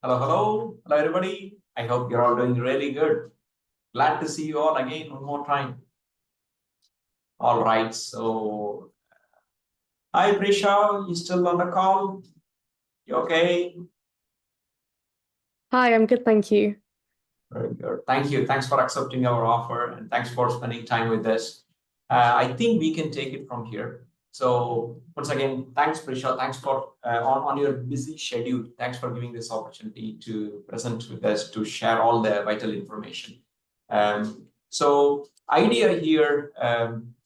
Hello, everybody. I hope you're all doing really good. Glad to see you all again one more time. All right, so hi Prisha, you still on the call? You okay? Hi, I'm good, thank you. Very good. Thank you. Thanks for accepting our offer and thanks for spending time with us. I think we can take it from here. So once again, thanks Prisha. Thanks for on your busy schedule. Thanks for giving this opportunity to present with us to share all the vital information. So idea here,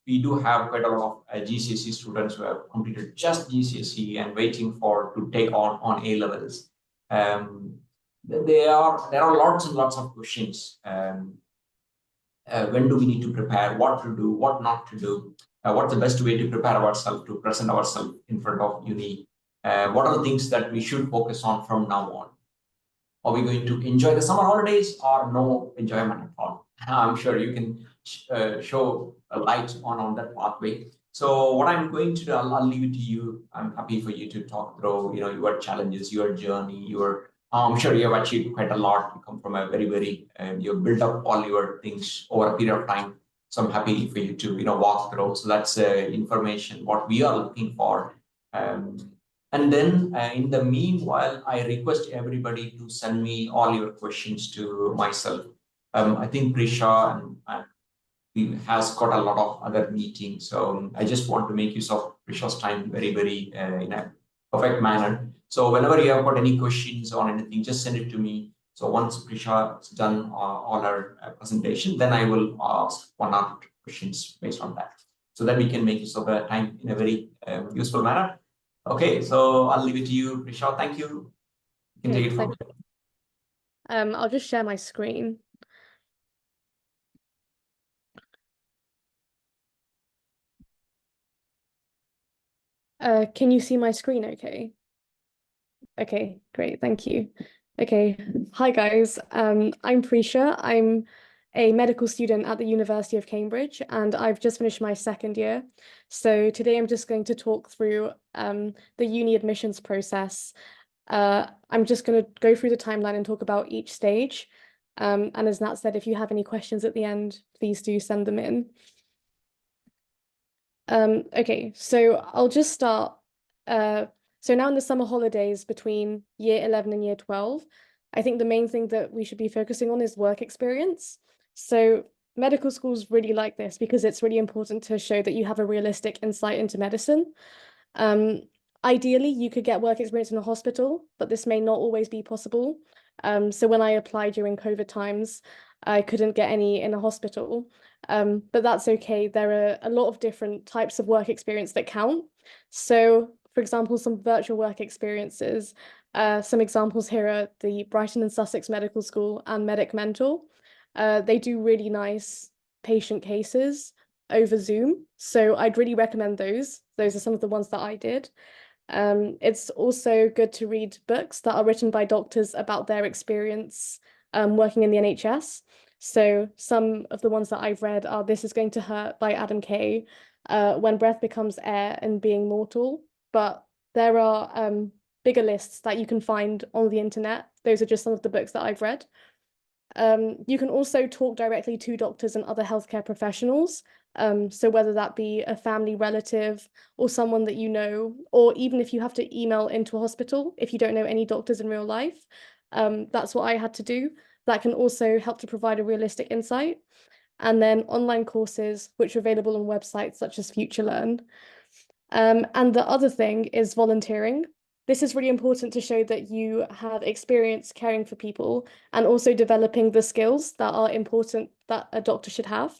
we do have quite a lot of GCSE students who have completed just GCSE and waiting for to take on A levels. Um, there are lots and lots of questions. When do we need to prepare? What to do? What not to do? What's the best way to prepare ourselves to present ourselves in front of uni? What are the things that we should focus on from now on? Are we going to enjoy the summer holidays or no enjoyment at all? I'm sure you can show a light on that pathway. So what I'm going to do, I'll leave it to you. I'm happy for you to talk through, your challenges, your journey, your. I'm sure you have achieved quite a lot. You come from a very, you've built up all your things over a period of time. So I'm happy for you to, walk through. So that's information, what we are looking for. Um, and then in the meanwhile, I request everybody to send me all your questions to myself. I think Prisha and we has got a lot of other meetings. So I just want to make use of Prisha's time very, in a perfect manner. So whenever you have got any questions on anything, just send it to me. So once Prisha has done all her presentation, then I will ask one or two questions based on that. So that we can make use of the time in a very useful manner. Okay, so I'll leave it to you, Risha. Thank you. You can take Okay, it from thank here. I'll just share my screen. Can you see my screen okay? Okay, great, thank you. Okay, hi guys. I'm Prisha. I'm a medical student at the University of Cambridge, and I've just finished my second year. So today I'm just going to talk through the uni admissions process. I'm just going to go through the timeline and talk about each stage. And as Nat said, if you have any questions at the end, please do send them in. Okay, so I'll just start. So now in the summer holidays between year 11 and year 12, I think the main thing that we should be focusing on is work experience. So medical schools really like this because it's really important to show that you have a realistic insight into medicine. Um, Ideally, you could get work experience in a hospital, but this may not always be possible. So when I applied during COVID times, I couldn't get any in a hospital. But that's okay. There are a lot of different types of work experience that count. So, for example, some virtual work experiences. Some examples here are the Brighton and Sussex Medical School and Medic Mentor. They do really nice patient cases over Zoom. So I'd really recommend those. Those are some of the ones that I did. It's also good to read books that are written by doctors about their experience working in the NHS. So some of the ones that I've read are This Is Going to Hurt by Adam Kay, When Breath Becomes Air and Being Mortal. But there are bigger lists that you can find on the internet. Those are just some of the books that I've read. You can also talk directly to doctors and other healthcare professionals. So whether that be a family relative or someone that you know, or even if you have to email into a hospital, if you don't know any doctors in real life, that's what I had to do. That can also help to provide a realistic insight. And then online courses, which are available on websites such as FutureLearn. And the other thing is volunteering. This is really important to show that you have experience caring for people and also developing the skills that are important that a doctor should have.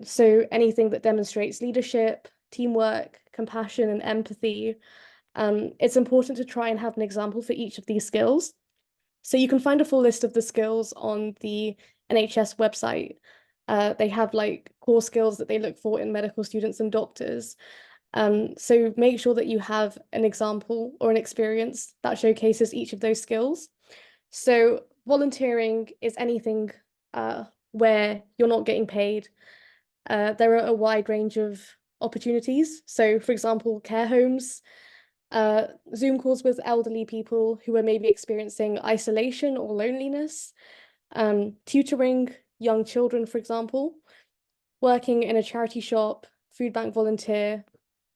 So anything that demonstrates leadership, teamwork, compassion, and empathy. It's important to try and have an example for each of these skills. So you can find a full list of the skills on the NHS website. They have like core skills that they look for in medical students and doctors. So make sure that you have an example or an experience that showcases each of those skills. So volunteering is anything where you're not getting paid. There are a wide range of opportunities. So, for example, care homes, Zoom calls with elderly people who are maybe experiencing isolation or loneliness, tutoring young children, for example, working in a charity shop, food bank volunteer,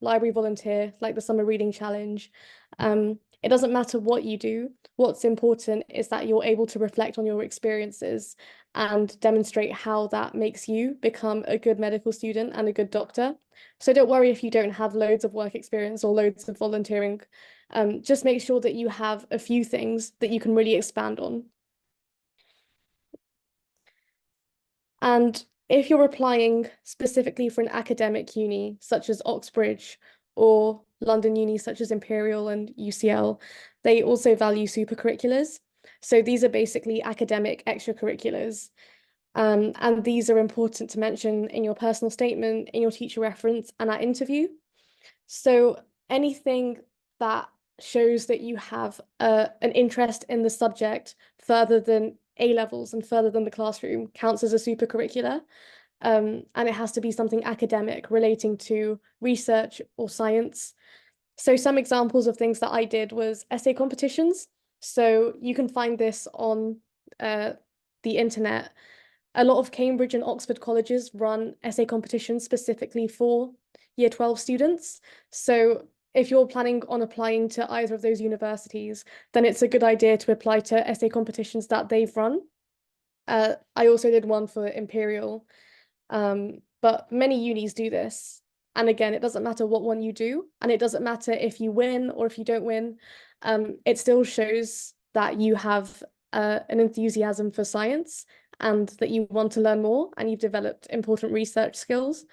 library volunteer, like the Summer Reading Challenge. It doesn't matter what you do. What's important is that you're able to reflect on your experiences and demonstrate how that makes you become a good medical student and a good doctor. So don't worry if you don't have loads of work experience or loads of volunteering. Just make sure that you have a few things that you can really expand on. And if you're applying specifically for an academic uni, such as Oxbridge or London uni, such as Imperial and UCL, they also value supercurriculars. So these are basically academic extracurriculars. And these are important to mention in your personal statement, in your teacher reference, and at interview. So anything that shows that you have an interest in the subject further than A levels and further than the classroom counts as a supercurricular. And it has to be something academic relating to research or science. So some examples of things that I did was essay competitions. So you can find this on the internet. A lot of Cambridge and Oxford colleges run essay competitions specifically for Year 12 students. So if you're planning on applying to either of those universities, then it's a good idea to apply to essay competitions that they've run. I also did one for Imperial, but many unis do this. And again, it doesn't matter what one you do, and it doesn't matter if you win or if you don't win. It still shows that you have an enthusiasm for science and that you want to learn more and you've developed important research skills.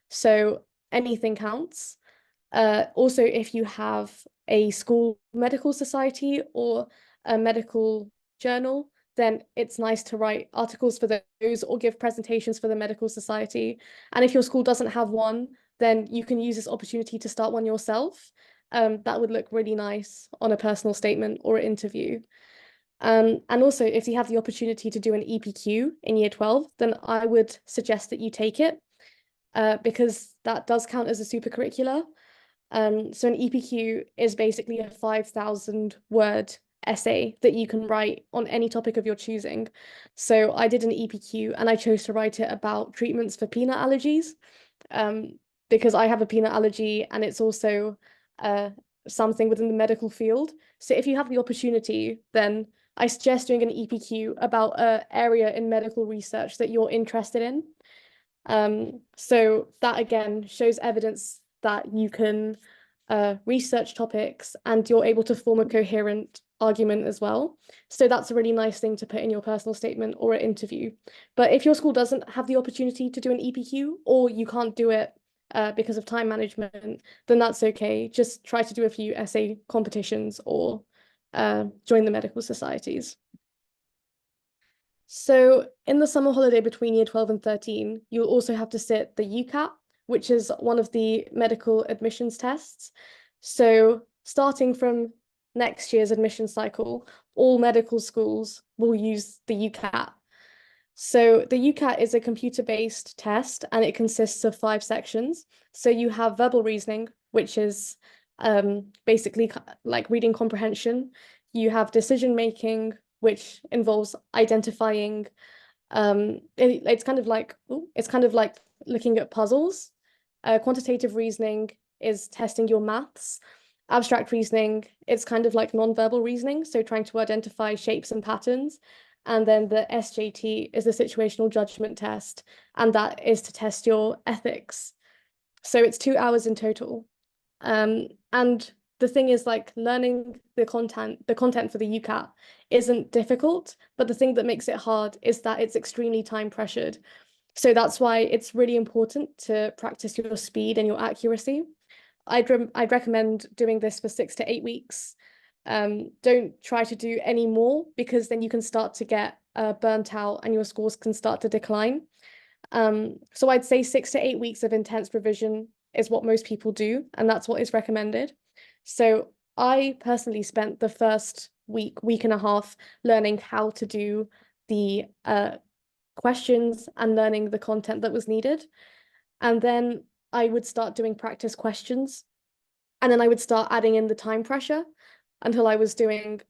So anything counts. Also, if you have a school medical society or a medical journal, then it's nice to write articles for those or give presentations for the medical society. And if your school doesn't have one, then you can use this opportunity to start one yourself. That would look really nice on a personal statement or an interview. And also, if you have the opportunity to do an EPQ in year 12, then I would suggest that you take it because that does count as a supercurricular. So an EPQ is basically a 5,000 word essay that you can write on any topic of your choosing. So I did an EPQ and I chose to write it about treatments for peanut allergies because I have a peanut allergy and it's also something within the medical field. So if you have the opportunity, then I suggest doing an EPQ about an area in medical research that you're interested in. So that again shows evidence that you can research topics and you're able to form a coherent argument as well. So that's a really nice thing to put in your personal statement or an interview. But if your school doesn't have the opportunity to do an EPQ or you can't do it because of time management, then that's okay. Just try to do a few essay competitions or join the medical societies. So in the summer holiday between year 12 and 13, you'll also have to sit the UCAT, which is one of the medical admissions tests. So starting from next year's admission cycle, all medical schools will use the UCAT. So the UCAT is a computer-based test and it consists of 5 sections. So you have verbal reasoning, which is basically like reading comprehension. You have decision making, which involves identifying it's kind of like looking at puzzles. Quantitative reasoning is testing your maths. Abstract reasoning, it's kind of like non-verbal reasoning, so trying to identify shapes and patterns. And then the SJT is the situational judgment test, and that is to test your ethics. So it's 2 hours in total. And the thing is, like, learning the content for the UCAT isn't difficult, but the thing that makes it hard is that it's extremely time pressured. So that's why it's really important to practice your speed and your accuracy. I'd recommend doing this for 6 to 8 weeks. Don't try to do any more because then you can start to get burnt out and your scores can start to decline. So I'd say 6 to 8 weeks of intense revision is what most people do, and that's what is recommended. So I personally spent the first week and a half learning how to do the questions and learning the content that was needed. And then I would start doing practice questions. And then I would start adding in the time pressure until I was doing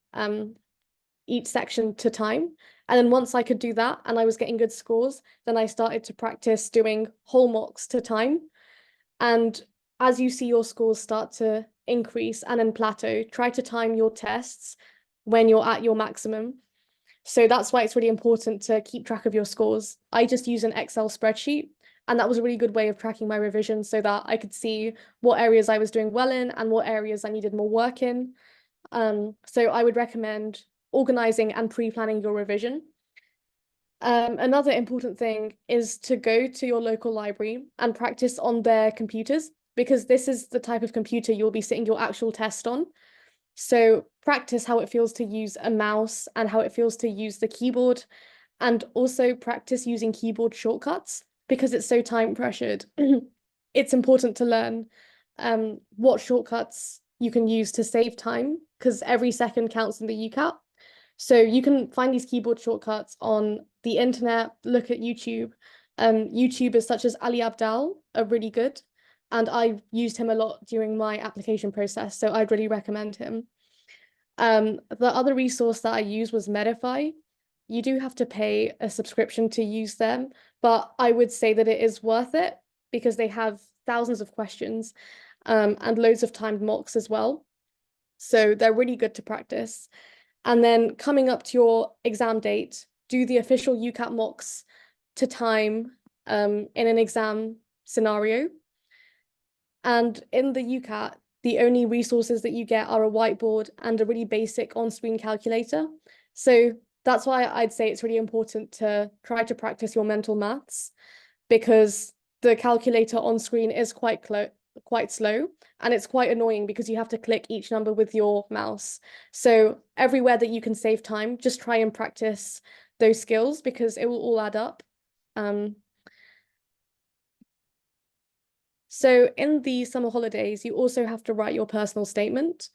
each section to time. And then once I could do that and I was getting good scores, then I started to practice doing whole mocks to time. And as you see your scores start to increase and then plateau, try to time your tests when you're at your maximum. So that's why it's really important to keep track of your scores. I just use an Excel spreadsheet, and that was a really good way of tracking my revision so that I could see what areas I was doing well in and what areas I needed more work in. So I would recommend organizing and pre-planning your revision. Another important thing is to go to your local library and practice on their computers, because this is the type of computer you'll be sitting your actual test on. So practice how it feels to use a mouse and how it feels to use the keyboard, and also practice using keyboard shortcuts because it's so time pressured. It's important to learn what shortcuts you can use to save time, because every second counts in the UCAT. So you can find these keyboard shortcuts on the internet, look at YouTube. YouTubers such as Ali Abdal are really good, and I used him a lot during my application process, so I'd really recommend him. The other resource that I used was Medify. You do have to pay a subscription to use them, but I would say that it is worth it because they have thousands of questions and loads of timed mocks as well. So they're really good to practice. And then coming up to your exam date, do the official UCAT mocks to time in an exam scenario. And in the UCAT, the only resources that you get are a whiteboard and a really basic on-screen calculator. So that's why I'd say it's really important to try to practice your mental maths, because the calculator on screen is quite slow, and it's quite annoying because you have to click each number with your mouse. So everywhere that you can save time, just try and practice those skills because it will all add up. So in the summer holidays, you also have to write your personal statement.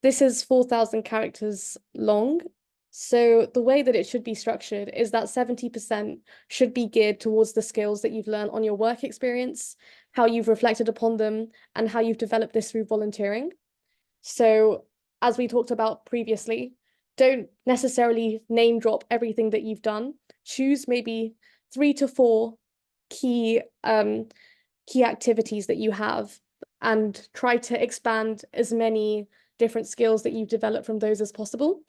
This is 4,000 characters long. So the way that it should be structured is that 70% should be geared towards the skills that you've learned on your work experience, how you've reflected upon them, and how you've developed this through volunteering. So as we talked about previously, don't necessarily name drop everything that you've done. Choose maybe 3 to 4 key activities that you have and try to expand as many different skills that you've developed from those as possible.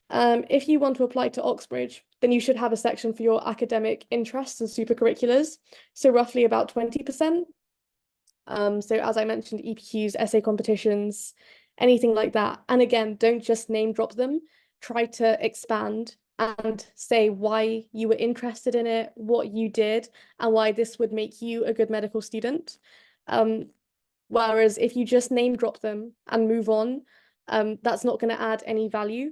If you want to apply to Oxbridge, then you should have a section for your academic interests and supercurriculars, so roughly about 20%. So as I mentioned, EPQs, essay competitions, anything like that. And again, don't just name drop them, try to expand and say why you were interested in it, what you did, and why this would make you a good medical student. Whereas if you just name drop them and move on, that's not going to add any value.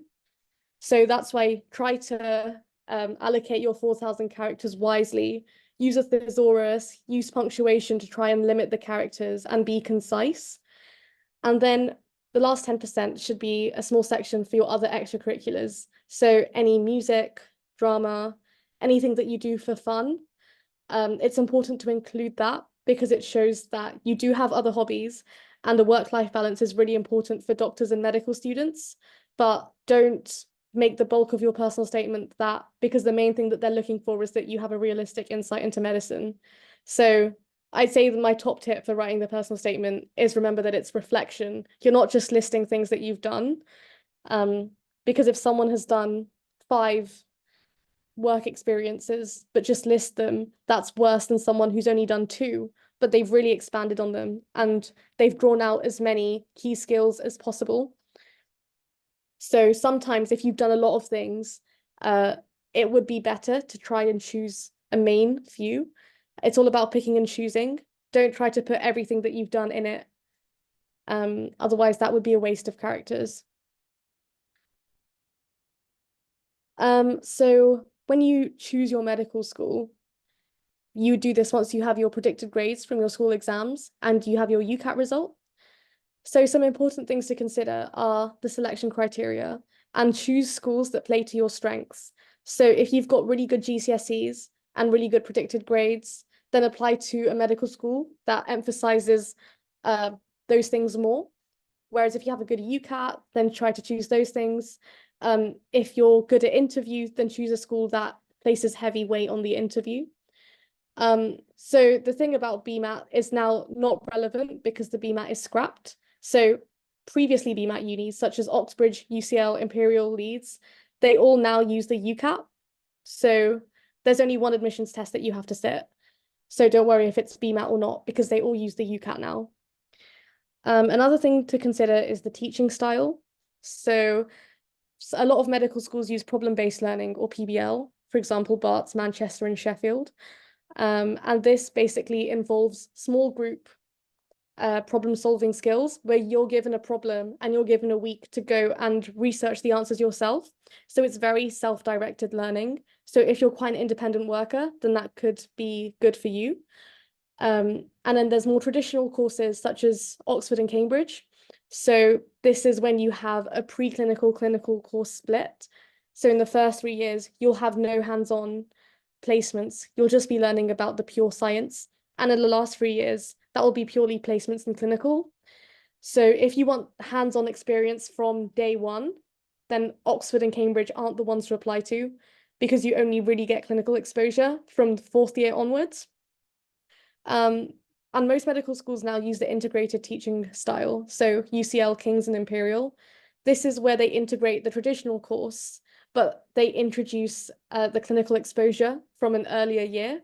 So that's why try to allocate your 4,000 characters wisely, use a thesaurus, use punctuation to try and limit the characters and be concise. And then the last 10% should be a small section for your other extracurriculars. So any music, drama, anything that you do for fun. It's important to include that because it shows that you do have other hobbies, and the work-life balance is really important for doctors and medical students. But don't make the bulk of your personal statement that, because the main thing that they're looking for is that you have a realistic insight into medicine. So I'd say that my top tip for writing the personal statement is remember that it's reflection. You're not just listing things that you've done. Because if someone has done 5 work experiences but just list them, that's worse than someone who's only done 2, but they've really expanded on them and they've drawn out as many key skills as possible. So sometimes if you've done a lot of things, it would be better to try and choose a main few. It's all about picking and choosing. Don't try to put everything that you've done in it. Otherwise, that would be a waste of characters. So when you choose your medical school, you do this once you have your predicted grades from your school exams and you have your UCAT result. So some important things to consider are the selection criteria and choose schools that play to your strengths. So if you've got really good GCSEs and really good predicted grades, then apply to a medical school that emphasizes those things more. Whereas if you have a good UCAT, then try to choose those things. If you're good at interviews, then choose a school that places heavy weight on the interview. So the thing about BMAT is now not relevant because the BMAT is scrapped. So previously BMAT unis such as Oxbridge, UCL, Imperial, Leeds, they all now use the UCAT. So there's only one admissions test that you have to sit. So don't worry if it's BMAT or not, because they all use the UCAT now. Another thing to consider is the teaching style. So a lot of medical schools use problem-based learning, or PBL, for example, Barts, Manchester, and Sheffield. And this basically involves small group problem-solving skills where you're given a problem and you're given a week to go and research the answers yourself. So it's very self-directed learning. So if you're quite an independent worker, then that could be good for you. And then there's more traditional courses such as Oxford and Cambridge. So this is when you have a preclinical clinical course split. So in the first 3 years, you'll have no hands-on placements. You'll just be learning about the pure science. And in the last 3 years, that will be purely placements and clinical. So if you want hands-on experience from day one, then Oxford and Cambridge aren't the ones to apply to, because you only really get clinical exposure from the 4th year onwards. And most medical schools now use the integrated teaching style. So UCL, King's, and Imperial. This is where they integrate the traditional course, but they introduce the clinical exposure from an earlier year.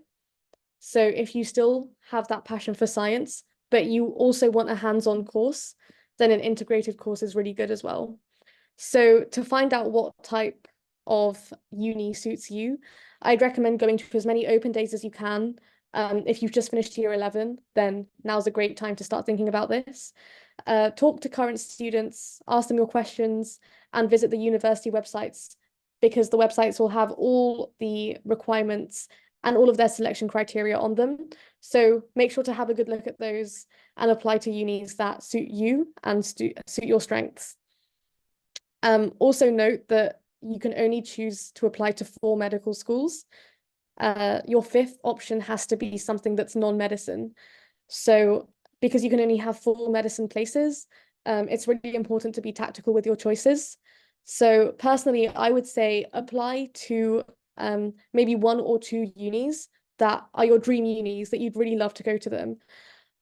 So if you still have that passion for science, but you also want a hands-on course, then an integrated course is really good as well. So to find out what type of uni suits you, I'd recommend going to as many open days as you can. If you've just finished year 11, then now's a great time to start thinking about this. Talk to current students, ask them your questions, and visit the university websites, because the websites will have all the requirements and all of their selection criteria on them. So make sure to have a good look at those and apply to unis that suit you and suit your strengths. Also note that you can only choose to apply to 4 medical schools. Your 5th option has to be something that's non-medicine. So because you can only have 4 medicine places, it's really important to be tactical with your choices. So personally, I would say apply to maybe 1 or 2 unis that are your dream unis that you'd really love to go to them.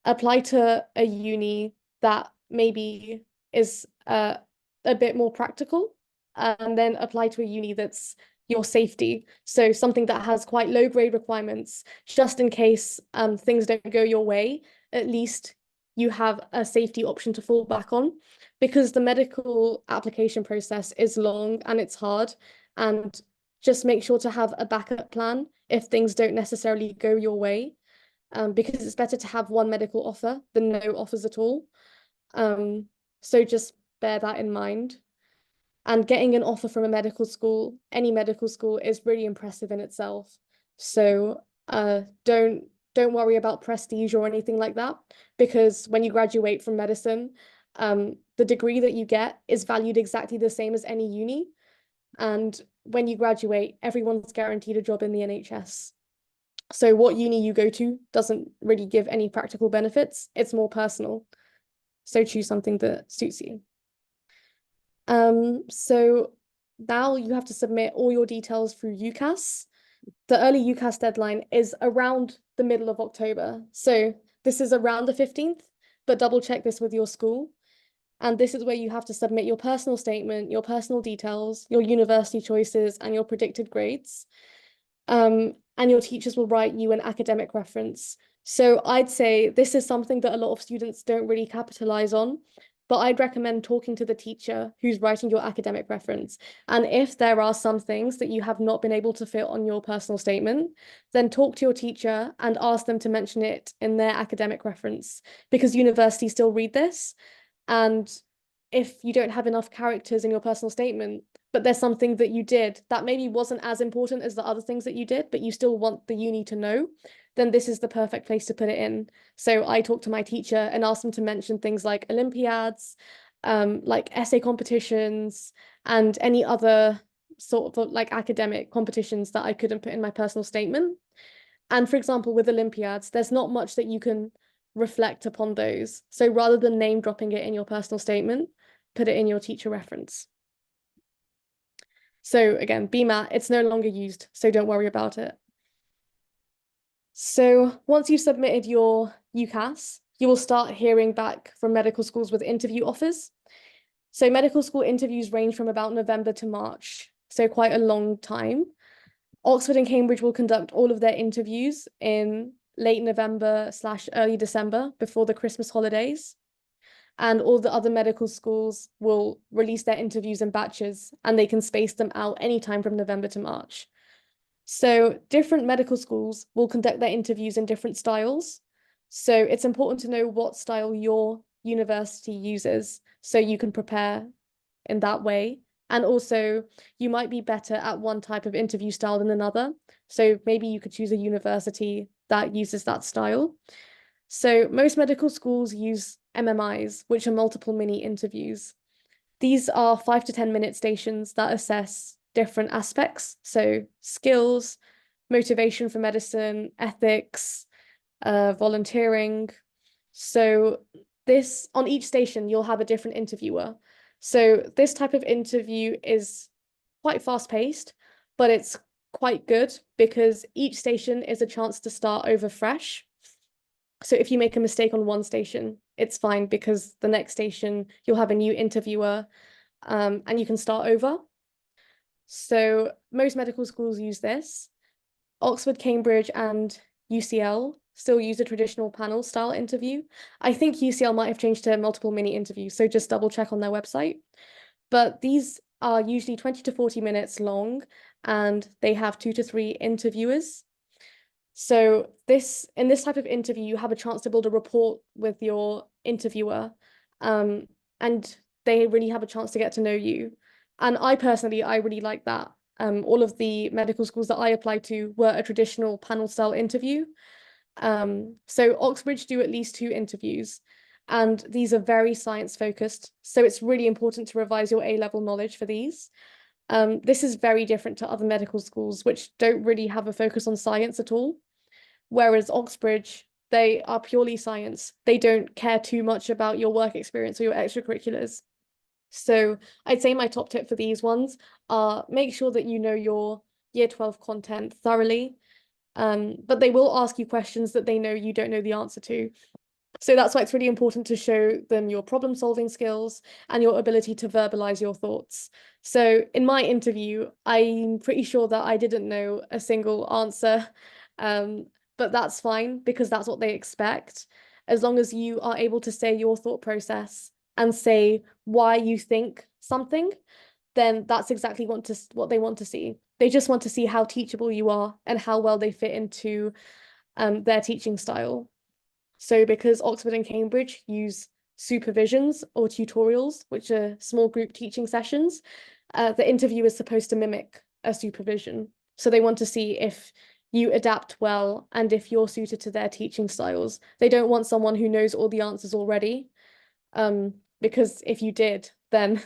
Apply to a uni that maybe is a bit more practical, and then apply to a uni that's your safety. So something that has quite low grade requirements, just in case things don't go your way, at least you have a safety option to fall back on, because the medical application process is long and it's hard. And just make sure to have a backup plan if things don't necessarily go your way, because it's better to have 1 medical offer than no offers at all. So just bear that in mind. And getting an offer from a medical school, any medical school, is really impressive in itself. So don't worry about prestige or anything like that, because when you graduate from medicine, the degree that you get is valued exactly the same as any uni. And when you graduate, everyone's guaranteed a job in the NHS. So what uni you go to doesn't really give any practical benefits. It's more personal. So choose something that suits you. So now you have to submit all your details through UCAS. The early UCAS deadline is around the middle of October. So this is around the 15th, but double check this with your school. And this is where you have to submit your personal statement, your personal details, your university choices, and your predicted grades. And your teachers will write you an academic reference. So I'd say this is something that a lot of students don't really capitalize on, but I'd recommend talking to the teacher who's writing your academic reference. And if there are some things that you have not been able to fit on your personal statement, then talk to your teacher and ask them to mention it in their academic reference, because universities still read this. And if you don't have enough characters in your personal statement, but there's something that you did that maybe wasn't as important as the other things that you did, but you still want the uni to know, then this is the perfect place to put it in. So I talked to my teacher and asked them to mention things like Olympiads, like essay competitions, and any other sort of like academic competitions that I couldn't put in my personal statement. And for example, with Olympiads, there's not much that you can reflect upon those. So rather than name dropping it in your personal statement, put it in your teacher reference. So again, BMAT, it's no longer used, so don't worry about it. So once you've submitted your UCAS, you will start hearing back from medical schools with interview offers. So medical school interviews range from about November to March, so quite a long time. Oxford and Cambridge will conduct all of their interviews in late November/early December before the Christmas holidays. And all the other medical schools will release their interviews in batches, and they can space them out anytime from November to March. So different medical schools will conduct their interviews in different styles. So it's important to know what style your university uses so you can prepare in that way. And also, you might be better at one type of interview style than another. So maybe you could choose a university that uses that style. So most medical schools use MMIs, which are multiple mini interviews. These are 5 to 10 minute stations that assess different aspects. So skills, motivation for medicine, ethics, volunteering. So this, on each station, you'll have a different interviewer. So this type of interview is quite fast-paced, but it's quite good because each station is a chance to start over fresh. So if you make a mistake on one station, it's fine because the next station you'll have a new interviewer, and you can start over. So most medical schools use this. Oxford, Cambridge, and UCL still use a traditional panel style interview. I think UCL might have changed to multiple mini interviews, so just double check on their website. But these are usually 20 to 40 minutes long, and they have 2 to 3 interviewers. So in this type of interview, you have a chance to build a rapport with your interviewer, and they really have a chance to get to know you. And I really like that. All of the medical schools that I applied to were a traditional panel style interview. So Oxbridge do at least 2 interviews, and these are very science focused. So it's really important to revise your A-level knowledge for these. This is very different to other medical schools, which don't really have a focus on science at all. Whereas Oxbridge, they are purely science. They don't care too much about your work experience or your extracurriculars. So I'd say my top tip for these ones are make sure that you know your year 12 content thoroughly, but they will ask you questions that they know you don't know the answer to. So that's why it's really important to show them your problem solving skills and your ability to verbalize your thoughts. So in my interview, I'm pretty sure that I didn't know a single answer, but that's fine because that's what they expect. As long as you are able to say your thought process and say why you think something, then that's exactly what they want to see. They just want to see how teachable you are and how well they fit into their teaching style. So because Oxford and Cambridge use supervisions or tutorials, which are small group teaching sessions, the interview is supposed to mimic a supervision. So they want to see if you adapt well and if you're suited to their teaching styles. They don't want someone who knows all the answers already, because if you did, then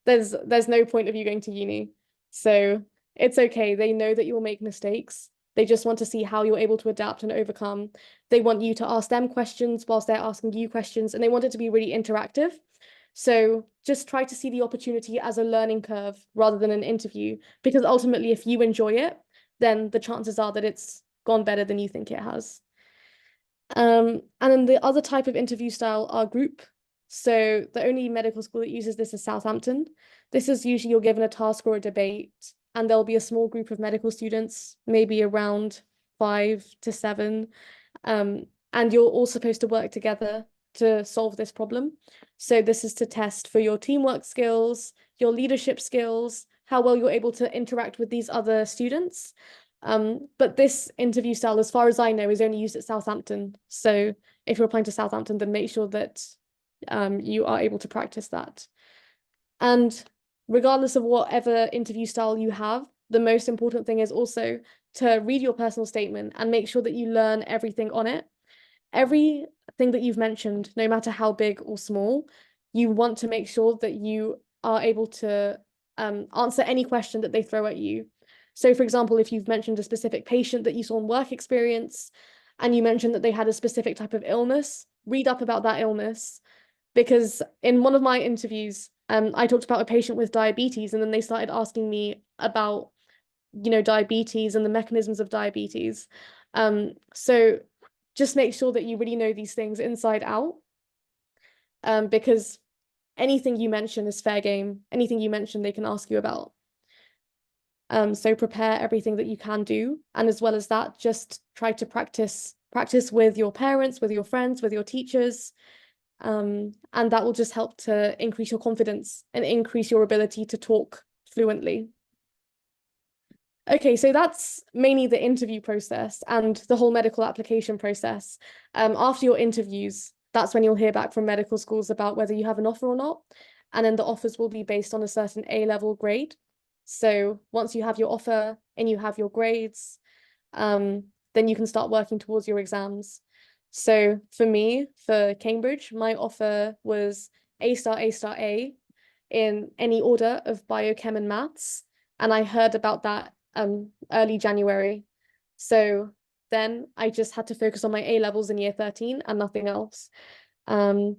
there's no point of you going to uni. So it's okay. They know that you'll make mistakes. They just want to see how you're able to adapt and overcome. They want you to ask them questions whilst they're asking you questions, and they want it to be really interactive. So just try to see the opportunity as a learning curve rather than an interview, because ultimately, if you enjoy it, then the chances are that it's gone better than you think it has. And then the other type of interview style are group. So the only medical school that uses this is Southampton. This is usually you're given a task or a debate, and there'll be a small group of medical students, maybe around 5 to 7. And you're all supposed to work together to solve this problem. So this is to test for your teamwork skills, your leadership skills, how well you're able to interact with these other students. But this interview style, as far as I know, is only used at Southampton. So if you're applying to Southampton, then make sure that you are able to practice that. And regardless of whatever interview style you have, the most important thing is also to read your personal statement and make sure that you learn everything on it. Everything that you've mentioned, no matter how big or small, you want to make sure that you are able to answer any question that they throw at you. So for example, if you've mentioned a specific patient that you saw in work experience, and you mentioned that they had a specific type of illness, read up about that illness, because in one of my interviews, I talked about a patient with diabetes, and then they started asking me about, diabetes and the mechanisms of diabetes. So just make sure that you really know these things inside out, because anything you mention is fair game. Anything you mention, they can ask you about. So prepare everything that you can do. And as well as that, just try to practice with your parents, with your friends, with your teachers. And that will just help to increase your confidence and increase your ability to talk fluently. Okay, so that's mainly the interview process and the whole medical application process. After your interviews, that's when you'll hear back from medical schools about whether you have an offer or not. And then the offers will be based on a certain A-level grade. So once you have your offer and you have your grades, then you can start working towards your exams. So for me, for Cambridge, my offer was A star, A star, A in any order of biochem and maths. And I heard about that early January. So then I just had to focus on my A levels in year 13 and nothing else. The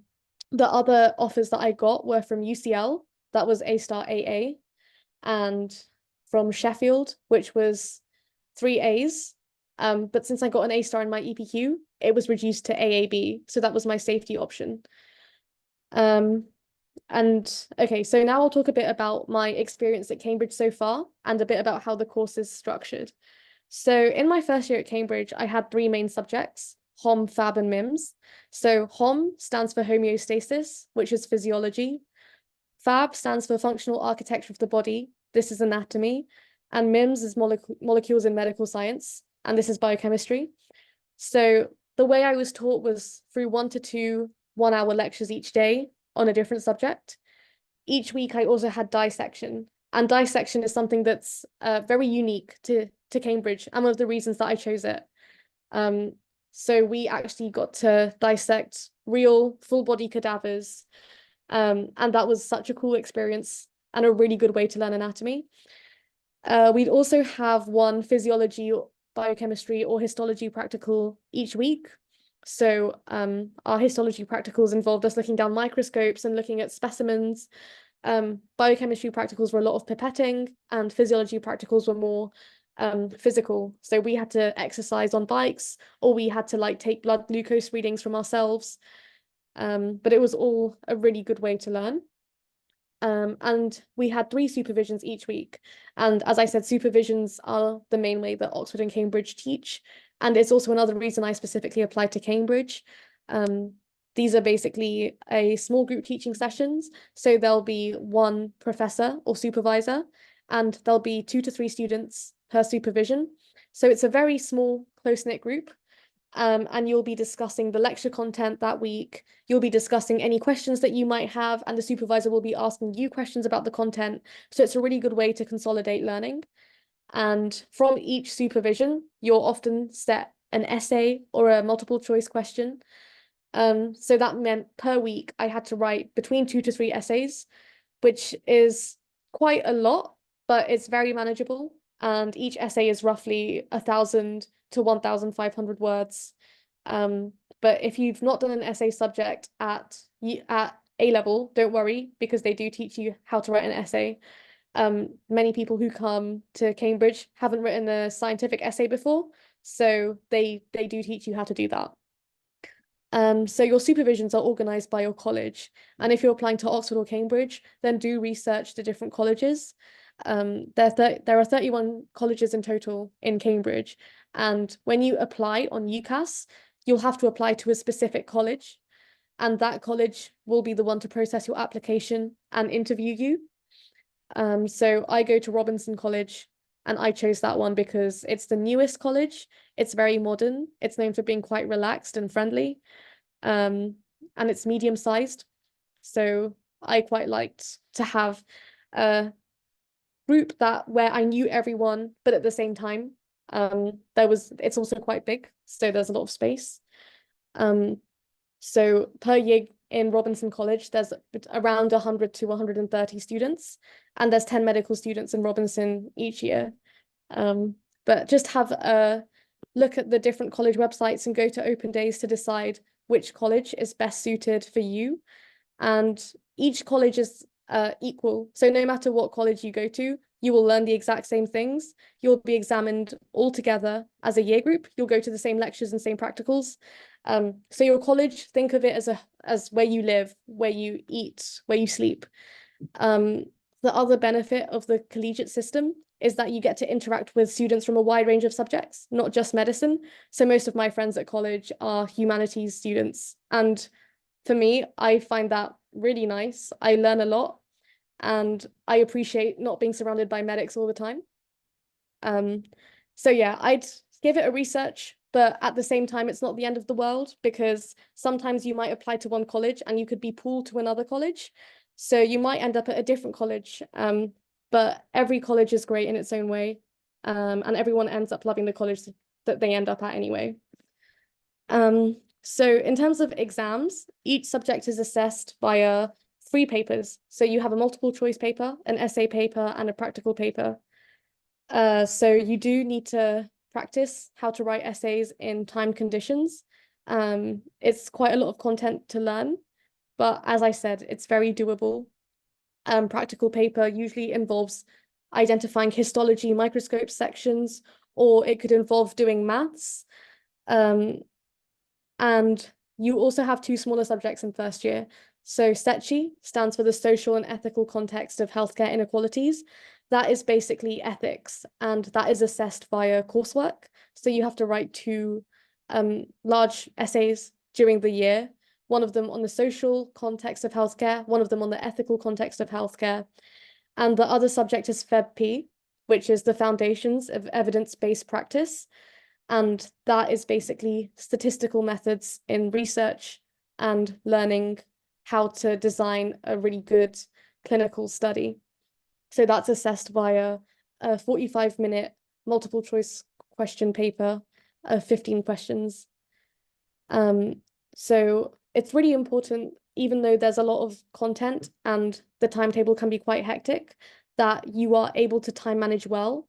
other offers that I got were from UCL, that was A star AA, and from Sheffield, which was 3 A's. But since I got an A star in my EPQ, it was reduced to AAB. So that was my safety option. And okay, so now I'll talk a bit about my experience at Cambridge so far and a bit about how the course is structured. So in my first year at Cambridge, I had 3 main subjects: HOM, Fab, and MIMS. So HOM stands for homeostasis, which is physiology. Fab stands for functional architecture of the body. This is anatomy. And MIMS is molecules in medical science, and this is biochemistry. So the way I was taught was through 1 to 2 one-hour lectures each day on a different subject. Each week I also had dissection, and dissection is something that's very unique to Cambridge, and one of the reasons that I chose it. So we actually got to dissect real full body cadavers, and that was such a cool experience and a really good way to learn anatomy. We'd also have one physiology, biochemistry, or histology practical each week. So our histology practicals involved us looking down microscopes and looking at specimens. Biochemistry practicals were a lot of pipetting, and physiology practicals were more physical. So we had to exercise on bikes, or we had to take blood glucose readings from ourselves. But it was all a really good way to learn. And we had 3 supervisions each week. And as I said, supervisions are the main way that Oxford and Cambridge teach. And it's also another reason I specifically applied to Cambridge. These are basically a small group teaching sessions. So there'll be 1 professor or supervisor, and there'll be 2 to 3 students per supervision. So it's a very small, close-knit group. And you'll be discussing the lecture content that week. You'll be discussing any questions that you might have, and the supervisor will be asking you questions about the content. So it's a really good way to consolidate learning. And from each supervision, you'll often set an essay or a multiple choice question. So that meant per week, I had to write between 2 to 3 essays, which is quite a lot, but it's very manageable. And each essay is roughly 1,000 to 1,500 words. But if you've not done an essay subject at A level, don't worry, because they do teach you how to write an essay. Many people who come to Cambridge haven't written a scientific essay before, so they do teach you how to do that. So your supervisions are organised by your college, and if you're applying to Oxford or Cambridge, then do research the different colleges. There are 31 colleges in total in Cambridge, and when you apply on UCAS, you'll have to apply to a specific college, and that college will be the one to process your application and interview you. So I go to Robinson College, and I chose that one because it's the newest college. It's very modern. It's known for being quite relaxed and friendly, and it's medium-sized. So I quite liked to have a group where I knew everyone, but at the same time, it's also quite big, so there's a lot of space. So per year in Robinson College, there's around 100 to 130 students, and there's 10 medical students in Robinson each year. But just have a look at the different college websites and go to open days to decide which college is best suited for you. And each college is equal. So no matter what college you go to, you will learn the exact same things. You'll be examined all together as a year group. You'll go to the same lectures and same practicals. So your college, think of it as where you live, where you eat, where you sleep. The other benefit of the collegiate system is that you get to interact with students from a wide range of subjects, not just medicine. So most of my friends at college are humanities students. And for me, I find that really nice. I learn a lot and I appreciate not being surrounded by medics all the time. So yeah, I'd give it a research, but at the same time, it's not the end of the world because sometimes you might apply to one college and you could be pulled to another college. So you might end up at a different college. But every college is great in its own way. And everyone ends up loving the college that they end up at anyway. So in terms of exams, each subject is assessed via 3 papers. So you have a multiple choice paper, an essay paper, and a practical paper. So you do need to practice how to write essays in timed conditions. It's quite a lot of content to learn, but as I said, it's very doable. Practical paper usually involves identifying histology microscope sections, or it could involve doing maths. And you also have 2 smaller subjects in first year. So SETCHI stands for the social and ethical context of healthcare inequalities. That is basically ethics, and that is assessed via coursework. So you have to write 2 large essays during the year, one of them on the social context of healthcare, one of them on the ethical context of healthcare. And the other subject is FEBP, which is the foundations of evidence-based practice. And that is basically statistical methods in research and learning how to design a really good clinical study. So that's assessed via a 45-minute multiple choice question paper of 15 questions. So it's really important, even though there's a lot of content and the timetable can be quite hectic, that you are able to time manage well.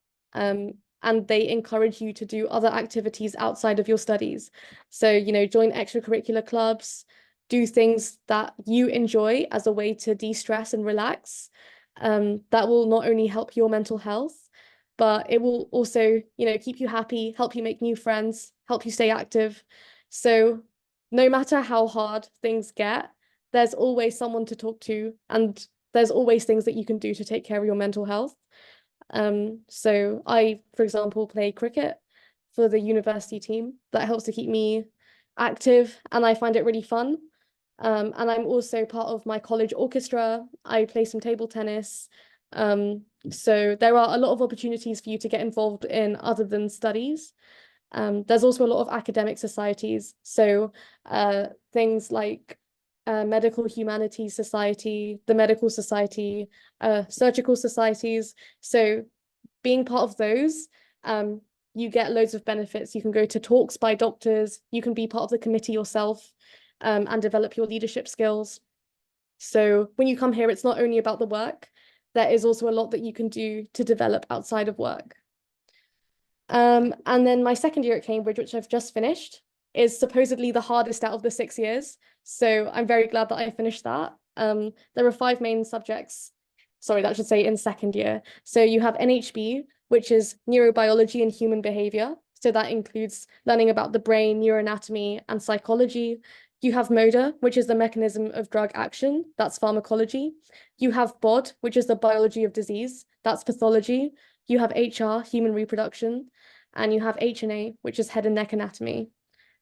And they encourage you to do other activities outside of your studies. So, join extracurricular clubs, do things that you enjoy as a way to de-stress and relax. That will not only help your mental health, but it will also, keep you happy, help you make new friends, help you stay active. So no matter how hard things get, there's always someone to talk to, and there's always things that you can do to take care of your mental health. So I, for example, play cricket for the university team. That helps to keep me active and I find it really fun. And I'm also part of my college orchestra. I play some table tennis. So there are a lot of opportunities for you to get involved in other than studies. There's also a lot of academic societies. So things like Medical Humanities Society, the Medical Society, surgical societies. So being part of those, you get loads of benefits. You can go to talks by doctors, you can be part of the committee yourself, and develop your leadership skills. So when you come here, it's not only about the work, there is also a lot that you can do to develop outside of work. And then my second year at Cambridge, which I've just finished, is supposedly the hardest out of the 6 years. So I'm very glad that I finished that. There are 5 main subjects. Sorry, that should say in second year. So you have NHB, which is neurobiology and human behavior. So that includes learning about the brain, neuroanatomy, and psychology. You have MODA, which is the mechanism of drug action. That's pharmacology. You have BOD, which is the biology of disease. That's pathology. You have HR, human reproduction. And you have HNA, which is head and neck anatomy.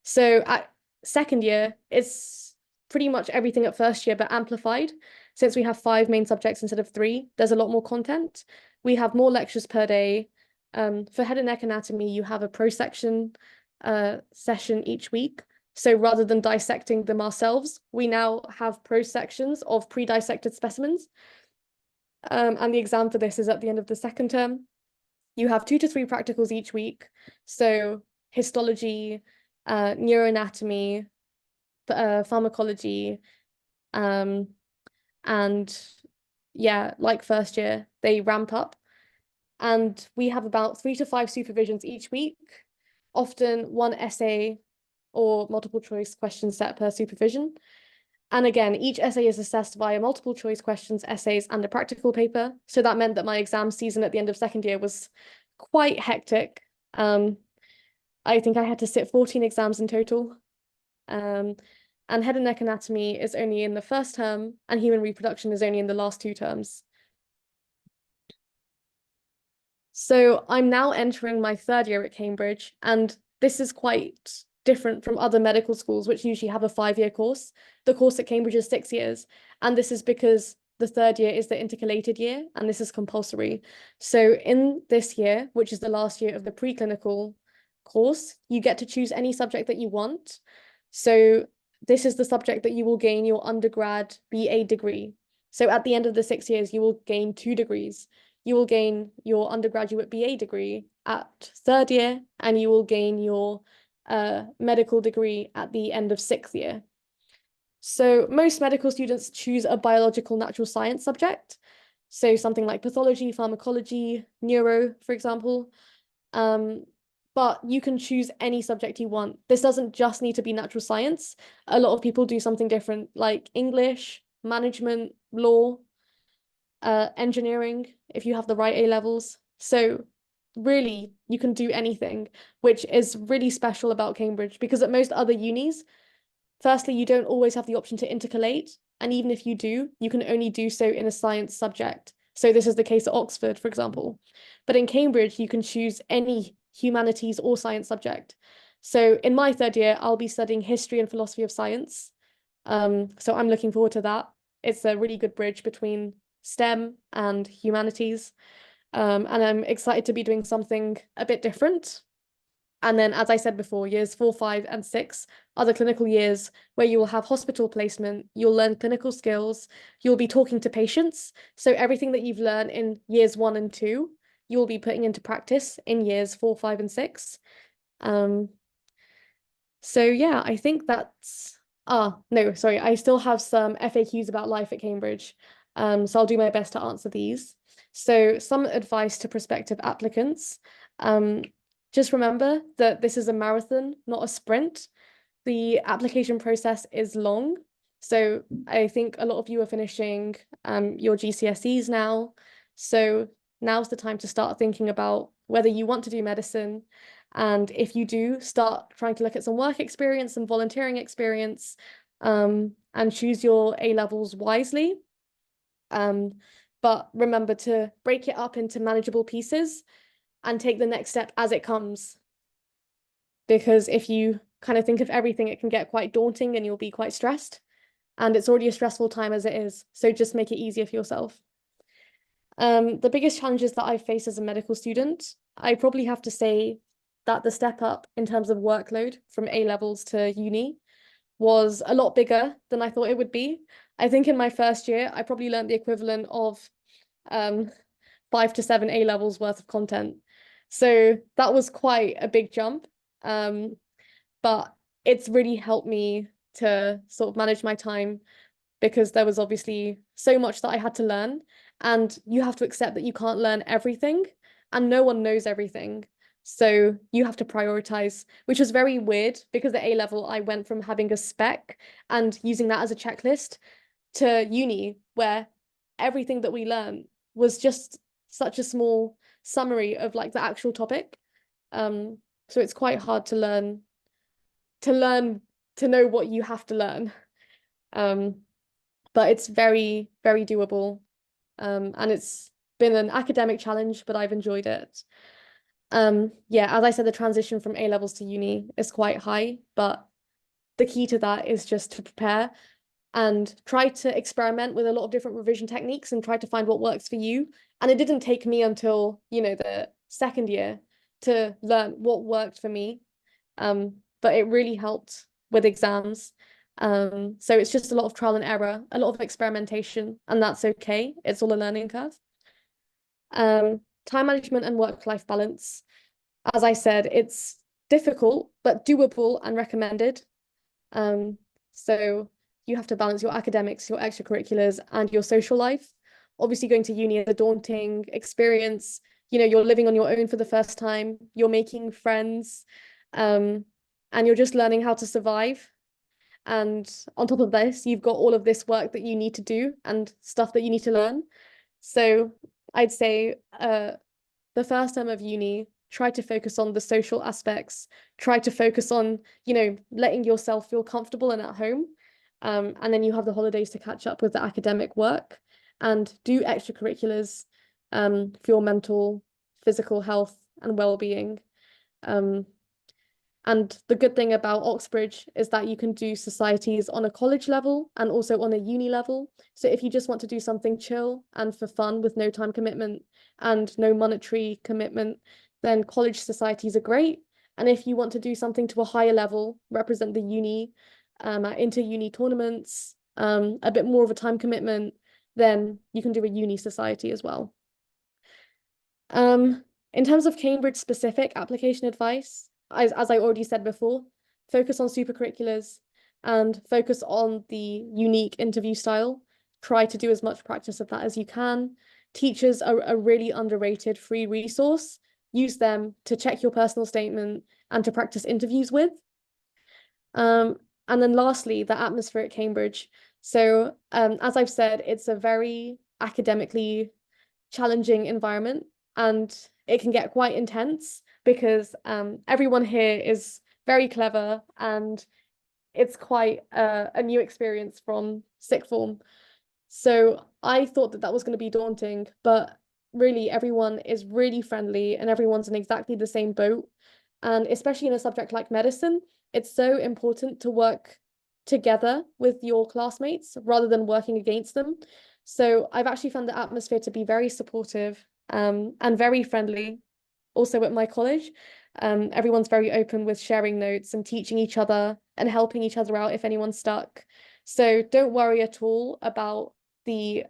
So at second year, it's pretty much everything at first year, but amplified. Since we have 5 main subjects instead of 3, there's a lot more content. We have more lectures per day. For head and neck anatomy, you have a prosection session each week. So rather than dissecting them ourselves, we now have prosections of pre-dissected specimens. And the exam for this is at the end of the second term. You have 2 to 3 practicals each week. So histology, neuroanatomy, pharmacology, and yeah, like first year, they ramp up. And we have about 3 to 5 supervisions each week, often 1 essay or multiple choice question set per supervision. And again, each essay is assessed via multiple choice questions, essays, and a practical paper. So that meant that my exam season at the end of second year was quite hectic. I think I had to sit 14 exams in total. And head and neck anatomy is only in the first term, and human reproduction is only in the last 2 terms. So I'm now entering my 3rd year at Cambridge, and this is quite different from other medical schools, which usually have a 5-year course. The course at Cambridge is 6 years, and this is because the 3rd year is the intercalated year, and this is compulsory. So in this year, which is the last year of the preclinical course, you get to choose any subject that you want. So this is the subject that you will gain your undergrad BA degree. So at the end of the 6 years, you will gain 2 degrees. You will gain your undergraduate BA degree at 3rd year, and you will gain your medical degree at the end of 6th year. So most medical students choose a biological natural science subject. So something like pathology, pharmacology, neuro, for example. But you can choose any subject you want. This doesn't just need to be natural science. A lot of people do something different, like English, management, law, engineering, if you have the right A levels. So really, you can do anything, which is really special about Cambridge, because at most other unis, firstly, you don't always have the option to intercalate. And even if you do, you can only do so in a science subject. So this is the case at Oxford, for example. But in Cambridge, you can choose any humanities or science subject. So in my 3rd year, I'll be studying history and philosophy of science. So I'm looking forward to that. It's a really good bridge between STEM and humanities. And I'm excited to be doing something a bit different. And then, as I said before, years 4, 5, and 6 are the clinical years where you will have hospital placement, you'll learn clinical skills, you'll be talking to patients. So everything that you've learned in years 1 and 2, you'll be putting into practice in years 4, 5, and 6. So yeah, I think that's, no, sorry, I still have some FAQs about life at Cambridge. So I'll do my best to answer these. So some advice to prospective applicants. Just remember that this is a marathon, not a sprint. The application process is long. So I think a lot of you are finishing your GCSEs now. So now's the time to start thinking about whether you want to do medicine. And if you do, start trying to look at some work experience, some volunteering experience, and choose your A levels wisely. But remember to break it up into manageable pieces and take the next step as it comes. Because if you kind of think of everything, it can get quite daunting and you'll be quite stressed. And it's already a stressful time as it is. So just make it easier for yourself. The biggest challenges that I face as a medical student, I probably have to say that the step up in terms of workload from A levels to uni was a lot bigger than I thought it would be. I think in my first year, I probably learned the equivalent of 5 to 7 A levels worth of content. So that was quite a big jump. But it's really helped me to sort of manage my time, because there was obviously so much that I had to learn, and you have to accept that you can't learn everything and no one knows everything. So you have to prioritize, which was very weird because at A level, I went from having a spec and using that as a checklist to uni, where everything that we learned was just such a small summary of like the actual topic. So it's quite hard to learn to know what you have to learn. But it's very, very doable. And it's been an academic challenge, but I've enjoyed it. Yeah, as I said, the transition from A levels to uni is quite high, but the key to that is just to prepare and try to experiment with a lot of different revision techniques and try to find what works for you. And it didn't take me until, the 2nd year to learn what worked for me. But it really helped with exams. So it's just a lot of trial and error, a lot of experimentation, and that's okay. It's all a learning curve. Time management and work-life balance. As I said, it's difficult, but doable and recommended. So you have to balance your academics, your extracurriculars, and your social life. Obviously, going to uni is a daunting experience. You're living on your own for the first time. You're making friends. and you're just learning how to survive. And on top of this, you've got all of this work that you need to do and stuff that you need to learn. So I'd say the first term of uni, try to focus on the social aspects, try to focus on, letting yourself feel comfortable and at home. And then you have the holidays to catch up with the academic work and do extracurriculars for your mental, physical health and well-being. And the good thing about Oxbridge is that you can do societies on a college level and also on a uni level. So if you just want to do something chill and for fun with no time commitment and no monetary commitment, then college societies are great. And if you want to do something to a higher level, represent the uni, at inter-uni tournaments, a bit more of a time commitment, then you can do a uni society as well. In terms of Cambridge specific application advice, as I already said before, focus on supercurriculars and focus on the unique interview style. Try to do as much practice of that as you can. Teachers are a really underrated free resource. Use them to check your personal statement and to practice interviews with. And then lastly, the atmosphere at Cambridge. So as I've said, it's a very academically challenging environment and it can get quite intense because everyone here is very clever and it's quite a new experience from sixth form. So I thought that was going to be daunting, but really everyone is really friendly and everyone's in exactly the same boat. And especially in a subject like medicine, it's so important to work together with your classmates rather than working against them. So I've actually found the atmosphere to be very supportive and very friendly. Also at my college, everyone's very open with sharing notes and teaching each other and helping each other out if anyone's stuck. So don't worry at all about the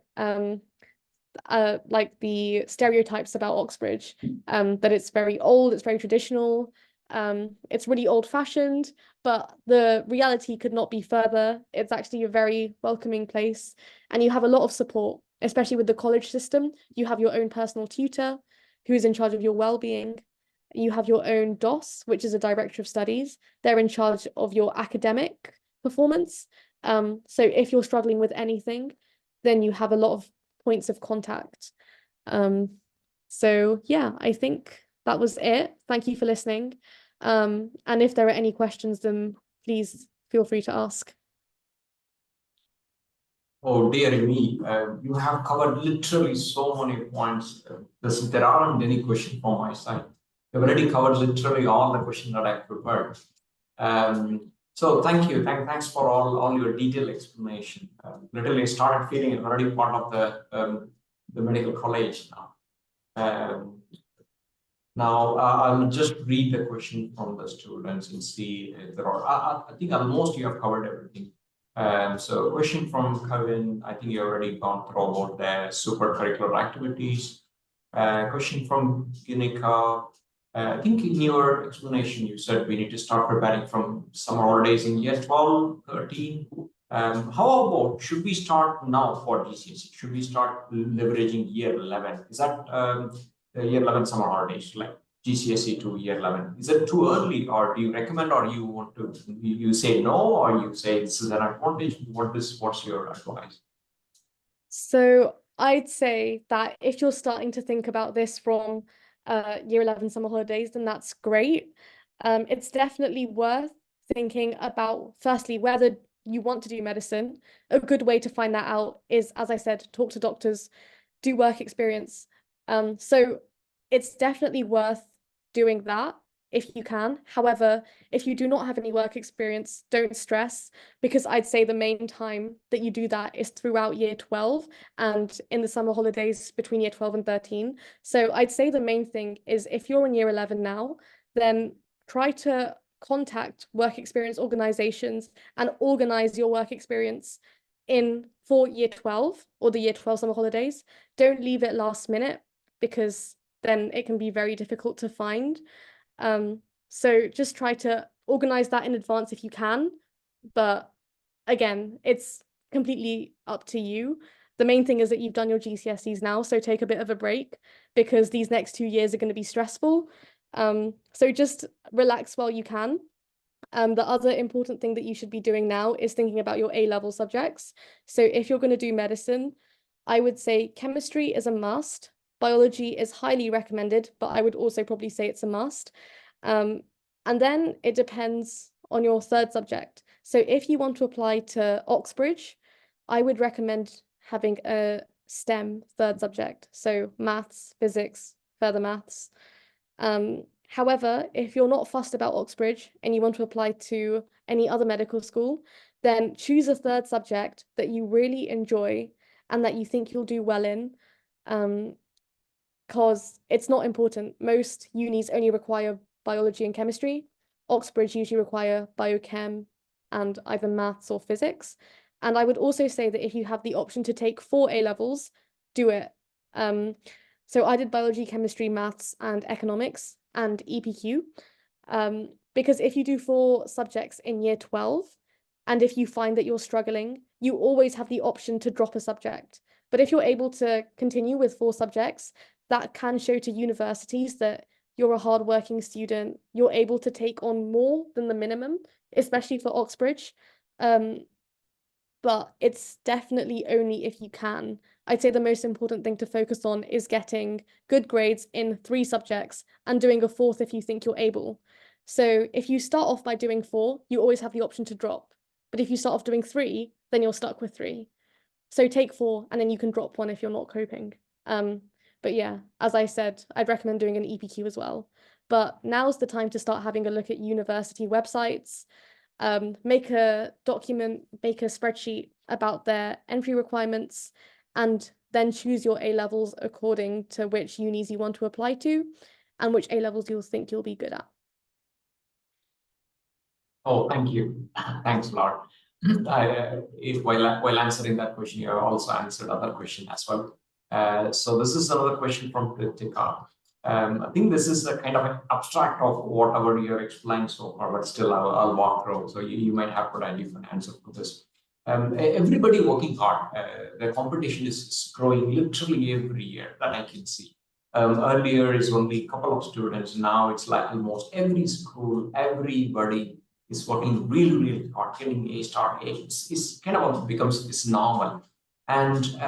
like the stereotypes about Oxbridge, that it's very old, it's very traditional, it's really old-fashioned, but the reality could not be further. It's actually a very welcoming place, and you have a lot of support, especially with the college system. You have your own personal tutor who's in charge of your well-being. You have your own DOS, which is a director of studies. They're in charge of your academic performance. So if you're struggling with anything, then you have a lot of points of contact. So yeah, I think that was it. Thank you for listening. And if there are any questions, then please feel free to ask. Oh dear me, you have covered literally so many points. There aren't any questions from my side. You've already covered literally all the questions that I prepared. So thank you. Thanks for all your detailed explanation. Literally started feeling I'm already part of the medical college now. Now I'll just read the question from the students and see if there are. I think almost you have covered everything. So question from Kevin, I think you already gone through about the super curricular activities. Question from Ginika. I think in your explanation, you said we need to start preparing from summer holidays in year 12, 13. How about, should we start now for GCSE? Should we start leveraging year 11? Is that the year 11 summer holidays, like GCSE to year 11? Is it too early, or do you recommend, or you want to, you say no, or you say this is an advantage? What's your advice? So I'd say that if you're starting to think about this from year 11 summer holidays, then that's great. It's definitely worth thinking about, firstly, whether you want to do medicine. A good way to find that out is, as I said, talk to doctors, do work experience. So it's definitely worth doing that if you can. However, if you do not have any work experience, don't stress, because I'd say the main time that you do that is throughout year 12 and in the summer holidays between year 12 and 13. So I'd say the main thing is if you're in year 11 now, then try to contact work experience organizations and organize your work experience for year 12 or the year 12 summer holidays. Don't leave it last minute, because then it can be very difficult to find. So just try to organize that in advance if you can. But again, it's completely up to you. The main thing is that you've done your GCSEs now, so take a bit of a break, because these next 2 years are going to be stressful. So just relax while you can. The other important thing that you should be doing now is thinking about your A-level subjects. So if you're going to do medicine, I would say chemistry is a must. Biology is highly recommended, but I would also probably say it's a must. And then it depends on your third subject. So if you want to apply to Oxbridge, I would recommend having a STEM third subject. So maths, physics, further maths. However, if you're not fussed about Oxbridge and you want to apply to any other medical school, then choose a third subject that you really enjoy and that you think you'll do well in, because it's not important. Most unis only require biology and chemistry. Oxbridge usually require biochem and either maths or physics. And I would also say that if you have the option to take 4 A-levels, do it. So I did biology, chemistry, maths, and economics and EPQ. Because if you do 4 subjects in year 12, and if you find that you're struggling, you always have the option to drop a subject. But if you're able to continue with 4 subjects, that can show to universities that you're a hardworking student, you're able to take on more than the minimum, especially for Oxbridge. But it's definitely only if you can. I'd say the most important thing to focus on is getting good grades in 3 subjects and doing a 4th if you think you're able. So if you start off by doing 4, you always have the option to drop. But if you start off doing 3, then you're stuck with 3. So take 4 and then you can drop 1 if you're not coping. But yeah, as I said, I'd recommend doing an EPQ as well. But now's the time to start having a look at university websites, make a document, make a spreadsheet about their entry requirements, and then choose your A-levels according to which unis you want to apply to and which A-levels you'll think you'll be good at. Oh, thank you. Thanks a lot. If while answering that question, you have also answered other question as well. So this is another question from Kritika. I think this is a kind of an abstract of whatever you have explained so far, but still I'll walk through. So you might have put a different answer for this. Everybody working hard. The competition is growing literally every year that I can see. Earlier is only a couple of students. Now it's like almost every school, everybody is working really, really hard, getting A star. It's kind of becomes this normal. And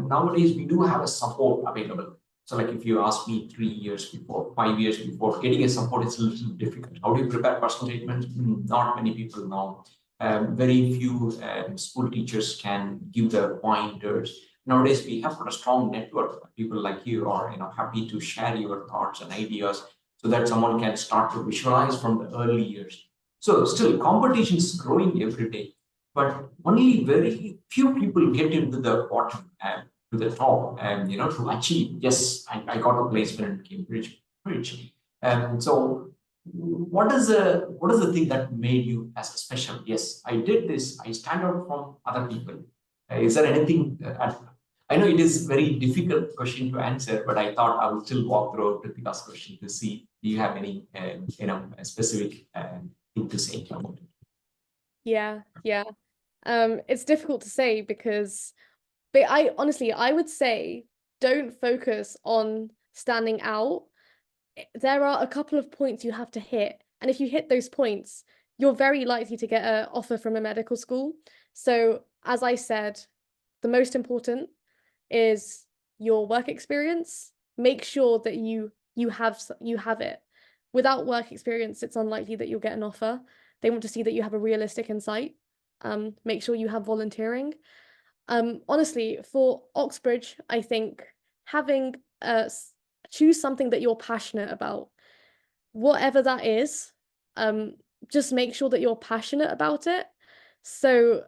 nowadays we do have a support available. So like if you ask me 3 years before, 5 years before, getting a support is a little difficult. How do you prepare personal statements? Not many people know. Very few school teachers can give the pointers. Nowadays we have got a strong network of people like you are happy to share your thoughts and ideas so that someone can start to visualize from the early years. So still competition is growing every day, but only very few people get into the bottom and to the top and to achieve. Yes, I got a placement in Cambridge. And so what is the thing that made you as a special? Yes, I did this. I stand out from other people. Is there anything? I know it is very difficult question to answer, but I thought I would still walk through Pritika's question to see do you have any specific thing to say about it. Yeah. It's difficult to say because, but I would say don't focus on standing out. There are a couple of points you have to hit, and if you hit those points, you're very likely to get an offer from a medical school. So, as I said, the most important is your work experience. Make sure that you have it. Without work experience, it's unlikely that you'll get an offer. They want to see that you have a realistic insight. Make sure you have volunteering. Honestly, for Oxbridge, I think having choose something that you're passionate about, whatever that is. Just make sure that you're passionate about it. So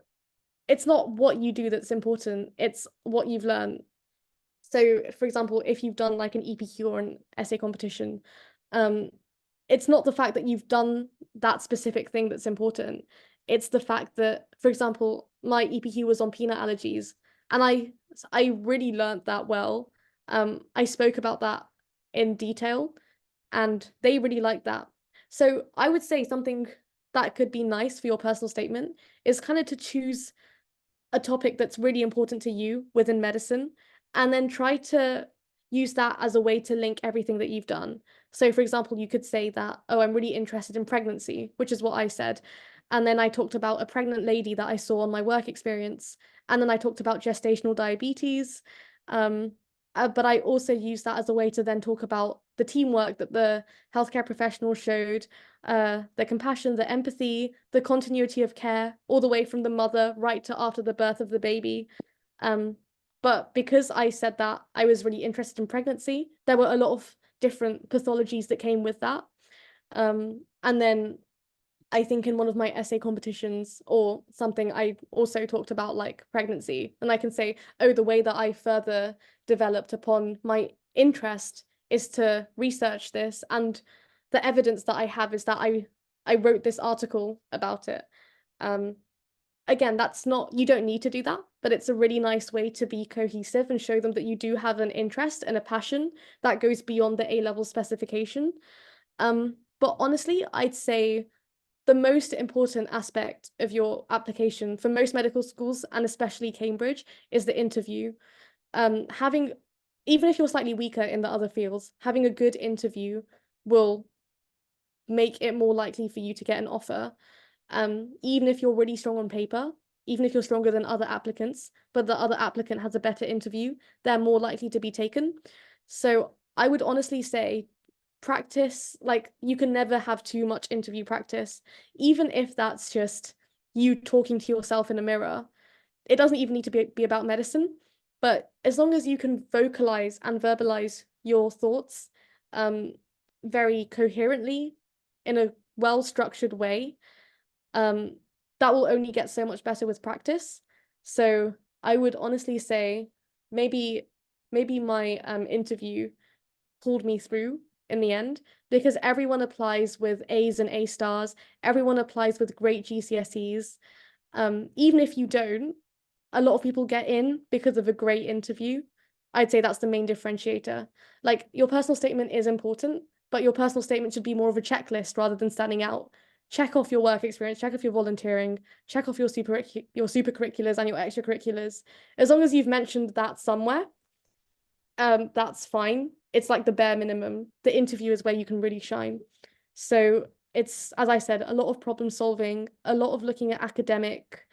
it's not what you do that's important, it's what you've learned. So, for example, if you've done like an EPQ or an essay competition, it's not the fact that you've done that specific thing that's important. It's the fact that, for example, my EPQ was on peanut allergies, and I really learned that well. I spoke about that in detail, and they really liked that. So I would say something that could be nice for your personal statement is kind of to choose a topic that's really important to you within medicine, and then try to use that as a way to link everything that you've done. So for example, you could say that, oh, I'm really interested in pregnancy, which is what I said. And then I talked about a pregnant lady that I saw on my work experience. And then I talked about gestational diabetes. But I also use that as a way to then talk about the teamwork that the healthcare professionals showed, the compassion, the empathy, the continuity of care, all the way from the mother right to after the birth of the baby. But because I said that I was really interested in pregnancy, there were a lot of different pathologies that came with that. And then I think in one of my essay competitions or something, I also talked about like pregnancy. And I can say, oh, the way that I further developed upon my interest is to research this. And the evidence that I have is that I wrote this article about it. Again, that's not, you don't need to do that, but it's a really nice way to be cohesive and show them that you do have an interest and a passion that goes beyond the A-level specification. But honestly, I'd say the most important aspect of your application for most medical schools, and especially Cambridge, is the interview. Having, even if you're slightly weaker in the other fields, having a good interview will make it more likely for you to get an offer. Even if you're really strong on paper, even if you're stronger than other applicants, but the other applicant has a better interview, they're more likely to be taken. So I would honestly say practice, like you can never have too much interview practice, even if that's just you talking to yourself in a mirror. It doesn't even need to be about medicine, but as long as you can vocalize and verbalize your thoughts very coherently in a well-structured way, that will only get so much better with practice. So I would honestly say maybe my interview pulled me through in the end, because everyone applies with A's and A stars, everyone applies with great GCSEs. Even if you don't, a lot of people get in because of a great interview. I'd say that's the main differentiator. Like your personal statement is important, but your personal statement should be more of a checklist rather than standing out. Check off your work experience, check off your volunteering, check off your supercurriculars and your extracurriculars. As long as you've mentioned that somewhere, that's fine. It's like the bare minimum. The interview is where you can really shine. So it's, as I said, a lot of problem solving, a lot of looking at academic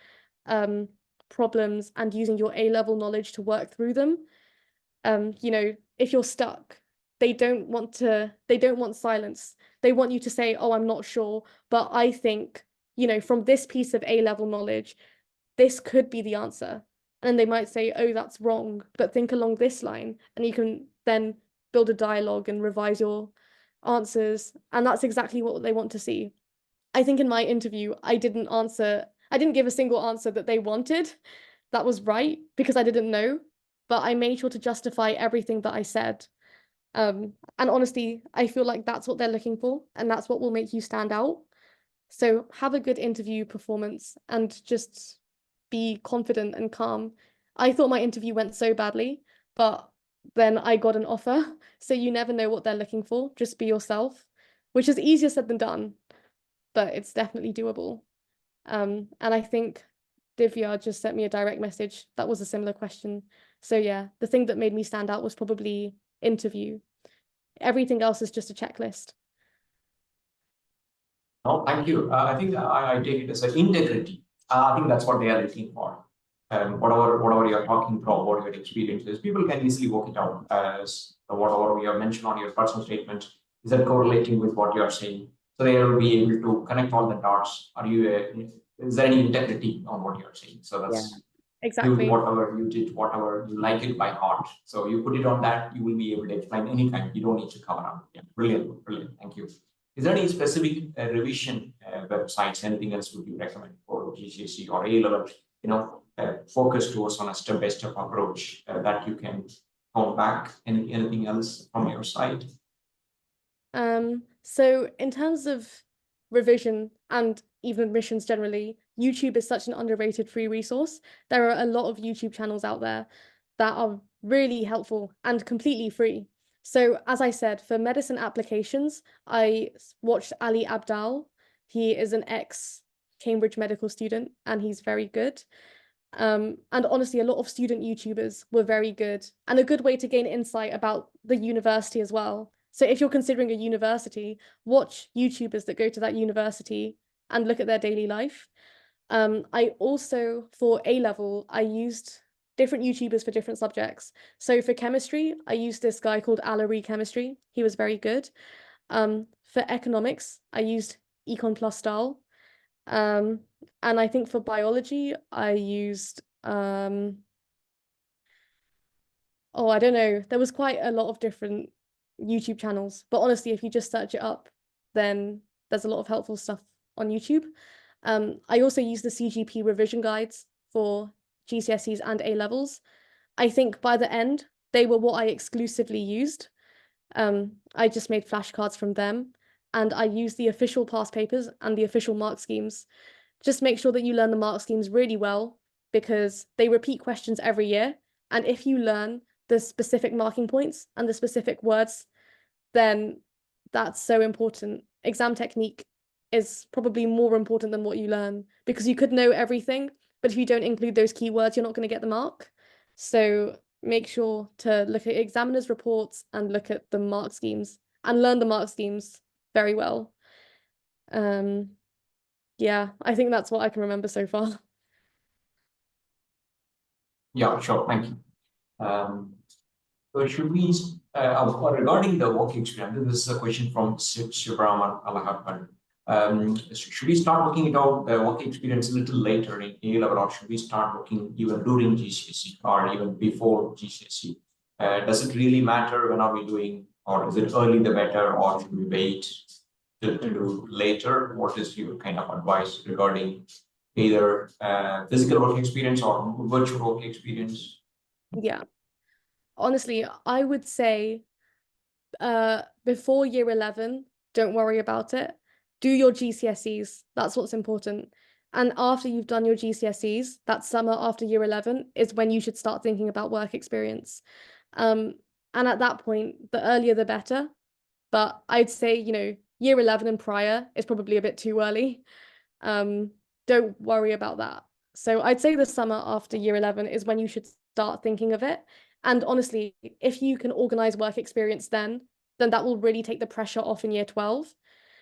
problems and using your A-level knowledge to work through them. You know, if you're stuck, they don't want silence. They want you to say, oh, I'm not sure, but I think, you know, from this piece of A-level knowledge, this could be the answer. And then they might say, oh, that's wrong, but think along this line. And you can then build a dialogue and revise your answers. And that's exactly what they want to see. I think in my interview, I didn't give a single answer that they wanted that was right because I didn't know, but I made sure to justify everything that I said. And honestly, I feel like that's what they're looking for, and that's what will make you stand out. So have a good interview performance and just be confident and calm. I thought my interview went so badly, but then I got an offer. So you never know what they're looking for. Just be yourself, which is easier said than done, but it's definitely doable. And I think Divya just sent me a direct message. That was a similar question. So yeah, the thing that made me stand out was probably interview. Everything else is just a checklist. No, thank you. I think I take it as an integrity. I think that's what they are looking for. Whatever you're talking about, what your experience is, people can easily work it out as whatever you have mentioned on your personal statement. Is that correlating with what you are saying? So they will be able to connect all the dots. Is there any integrity on what you are saying? So that's Exactly. whatever you did, whatever you like it by heart. So you put it on that, you will be able to explain anytime. You don't need to cover up. Yeah, brilliant. Thank you. Is there any specific revision websites? Anything else would you recommend for GCSE or A-level? You know, focus towards on a step-by-step approach that you can come back. Anything else from your side? So in terms of revision and even admissions generally, YouTube is such an underrated free resource. There are a lot of YouTube channels out there that are really helpful and completely free. So as I said, for medicine applications, I watched Ali Abdal. He is an ex-Cambridge medical student and he's very good. And honestly, a lot of student YouTubers were very good and a good way to gain insight about the university as well. So if you're considering a university, watch YouTubers that go to that university and look at their daily life. I also, for A-level, I used different YouTubers for different subjects. So for chemistry, I used this guy called Allery Chemistry. He was very good. For economics, I used Econ Plus Style. And I think for biology, I used oh, I don't know. There was quite a lot of different YouTube channels, but honestly, if you just search it up, then there's a lot of helpful stuff on YouTube. I also use the CGP revision guides for GCSEs and A levels. I think by the end, they were what I exclusively used. I just made flashcards from them, and I used the official past papers and the official mark schemes. Just make sure that you learn the mark schemes really well because they repeat questions every year. And if you learn the specific marking points and the specific words, then that's so important. Exam technique is probably more important than what you learn because you could know everything, but if you don't include those keywords, you're not going to get the mark. So make sure to look at examiners' reports and look at the mark schemes and learn the mark schemes very well. Yeah, I think that's what I can remember so far. Yeah, sure. Thank you. So should we, regarding the work experience, this is a question from Shibraman Alahapan. Should we start looking at our work experience a little later in A level, or should we start looking even during GCSE or even before GCSE? Does it really matter when are we doing, or is it early the better, or should we wait to do later? What is your kind of advice regarding either physical work experience or virtual work experience? Yeah, honestly, I would say before year 11, don't worry about it. Do your GCSEs. That's what's important. And after you've done your GCSEs, that summer after year 11 is when you should start thinking about work experience. And at that point, the earlier the better. But I'd say, year 11 and prior is probably a bit too early. Don't worry about that. So I'd say the summer after year 11 is when you should start thinking of it. And honestly, if you can organize work experience then that will really take the pressure off in year 12.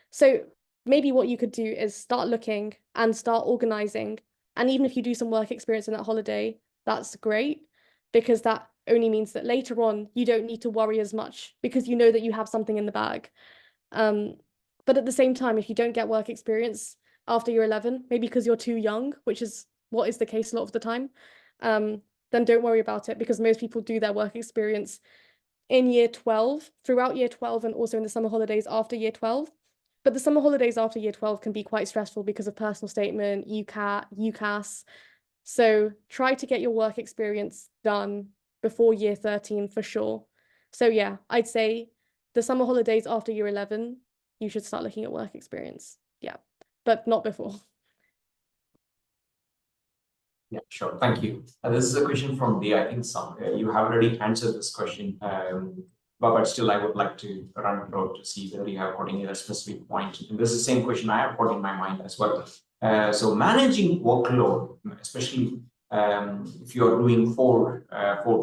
So maybe what you could do is start looking and start organizing. And even if you do some work experience in that holiday, that's great because that only means that later on you don't need to worry as much because you know that you have something in the bag. But at the same time, if you don't get work experience after you're 11, maybe because you're too young, which is what is the case a lot of the time, then don't worry about it because most people do their work experience in year 12, throughout year 12, and also in the summer holidays after year 12. But the summer holidays after year 12 can be quite stressful because of personal statement, UCAS. So try to get your work experience done before year 13 for sure. So yeah, I'd say the summer holidays after year 11, you should start looking at work experience. Yeah, but not before. Yeah, sure. Thank you. This is a question from the, I think you have already answered this question, but still I would like to run through to see whether you have got any other specific point. And this is the same question I have got in my mind as well. So managing workload, especially if you are doing four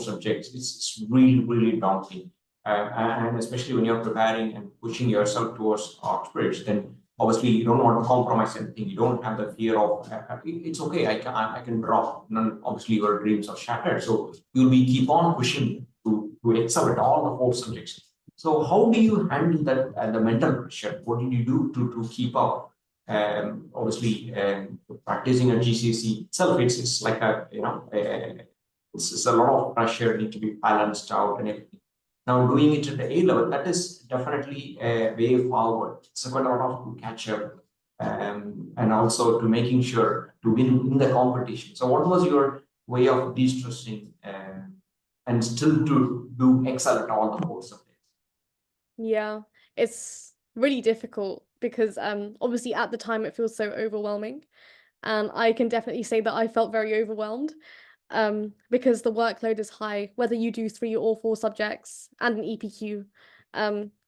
subjects, it's really, really daunting. And especially when you're preparing and pushing yourself towards Oxbridge, then obviously you don't want to compromise anything. You don't have the fear of it's okay, I can drop. None, obviously your dreams are shattered, so you'll be keep on pushing to excel at all the four subjects. So how do you handle that the mental pressure? What did you do to keep up? Obviously, practicing a GCSE itself, it's like it's a lot of pressure need to be balanced out and everything. Now, doing it at the A level, that is definitely a way forward. It's quite a lot of to catch up and also to making sure to win in the competition. So, what was your way of de-stressing and still to do excel at all the four subjects? Yeah, it's really difficult because obviously at the time it feels so overwhelming. And I can definitely say that I felt very overwhelmed because the workload is high, whether you do 3 or 4 subjects and an EPQ.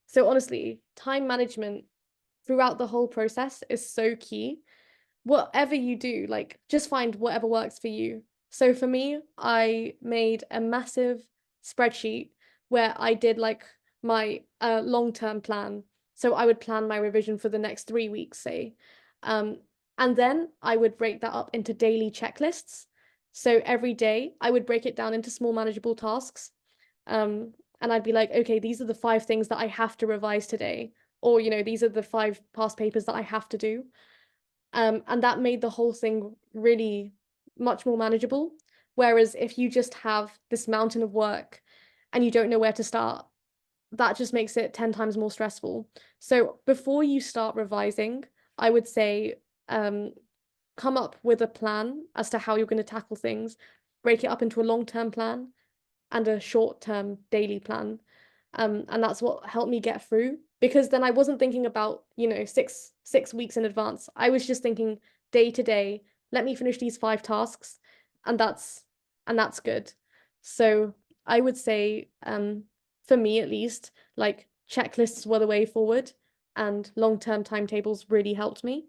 So honestly, time management throughout the whole process is so key. Whatever you do, like just find whatever works for you. So for me, I made a massive spreadsheet where I did like my long-term plan. So I would plan my revision for the next 3 weeks, say. And then I would break that up into daily checklists. So every day I would break it down into small manageable tasks. And I'd be like, okay, these are the 5 things that I have to revise today. Or, these are the 5 past papers that I have to do. And that made the whole thing really much more manageable. Whereas if you just have this mountain of work and you don't know where to start, that just makes it 10 times more stressful. So before you start revising, I would say come up with a plan as to how you're going to tackle things, break it up into a long-term plan and a short-term daily plan. And that's what helped me get through, because then I wasn't thinking about, 6 weeks in advance. I was just thinking day to day, let me finish these 5 tasks, and that's good. So I would say, for me at least, like checklists were the way forward, and long-term timetables really helped me.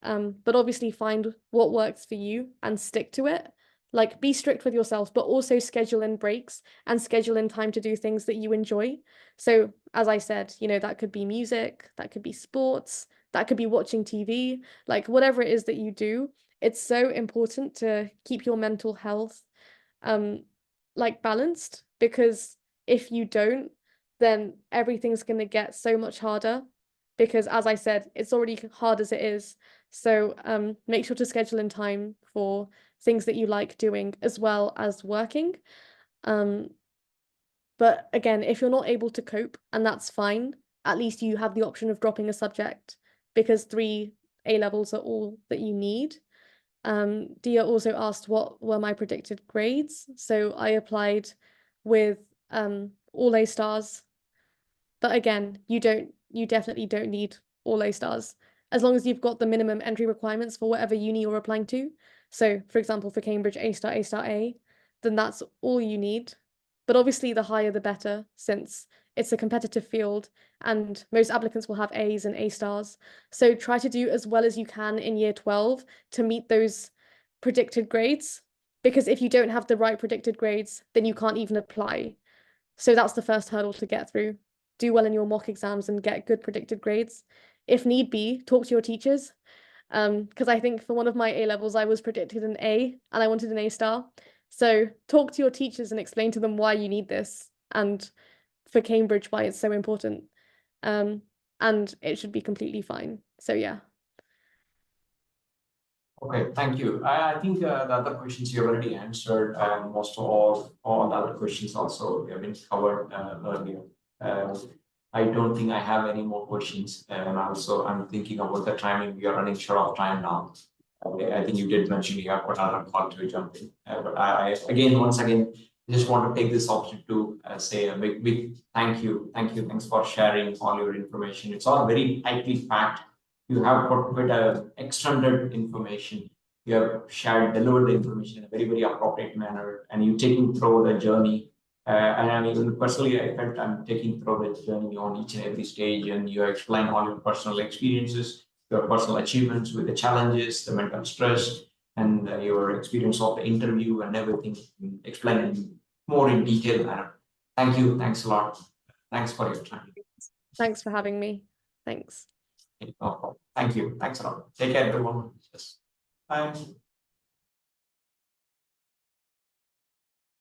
But obviously find what works for you and stick to it. Like, be strict with yourself, but also schedule in breaks and schedule in time to do things that you enjoy. So, as I said, that could be music, that could be sports, that could be watching TV, like whatever it is that you do. It's so important to keep your mental health like balanced, because if you don't, then everything's going to get so much harder, because as I said, it's already hard as it is. So make sure to schedule in time for things that you like doing as well as working. But again, if you're not able to cope, and that's fine, at least you have the option of dropping a subject, because 3 A levels are all that you need. Dia also asked what were my predicted grades. So I applied with all A stars. But again, you definitely don't need all A stars, as long as you've got the minimum entry requirements for whatever uni you're applying to. So, for example, for Cambridge, A star, A star, A, then that's all you need. But obviously, the higher the better, since it's a competitive field and most applicants will have A's and A stars. So try to do as well as you can in year 12 to meet those predicted grades. Because if you don't have the right predicted grades, then you can't even apply. So that's the first hurdle to get through. Do well in your mock exams and get good predicted grades. If need be, talk to your teachers. Because I think for one of my A levels, I was predicted an A and I wanted an A star. So talk to your teachers and explain to them why you need this, and for Cambridge, why it's so important. And it should be completely fine. So yeah. Okay, thank you. I think the other questions you already answered, most of all the other questions also have been covered earlier. I don't think I have any more questions, and also I'm thinking about the timing. We are running short of time now. Okay, I think you did mention you have another call to jump in, but once again, just want to take this opportunity to say a big thank you. Thanks for sharing all your information. It's all very tightly packed. You have got quite a extended information. You have delivered the information in a very appropriate manner, and you taking through the journey. And I mean, personally, I felt I'm taking through the journey on each and every stage, and you explain all your personal experiences, your personal achievements with the challenges, the mental stress, and your experience of the interview and everything, explaining more in detail manner. Thank you. Thanks a lot. Thanks for your time. Thanks for having me. Thanks. No problem. Thank you. Thanks a lot. Take care, everyone. Yes. Bye.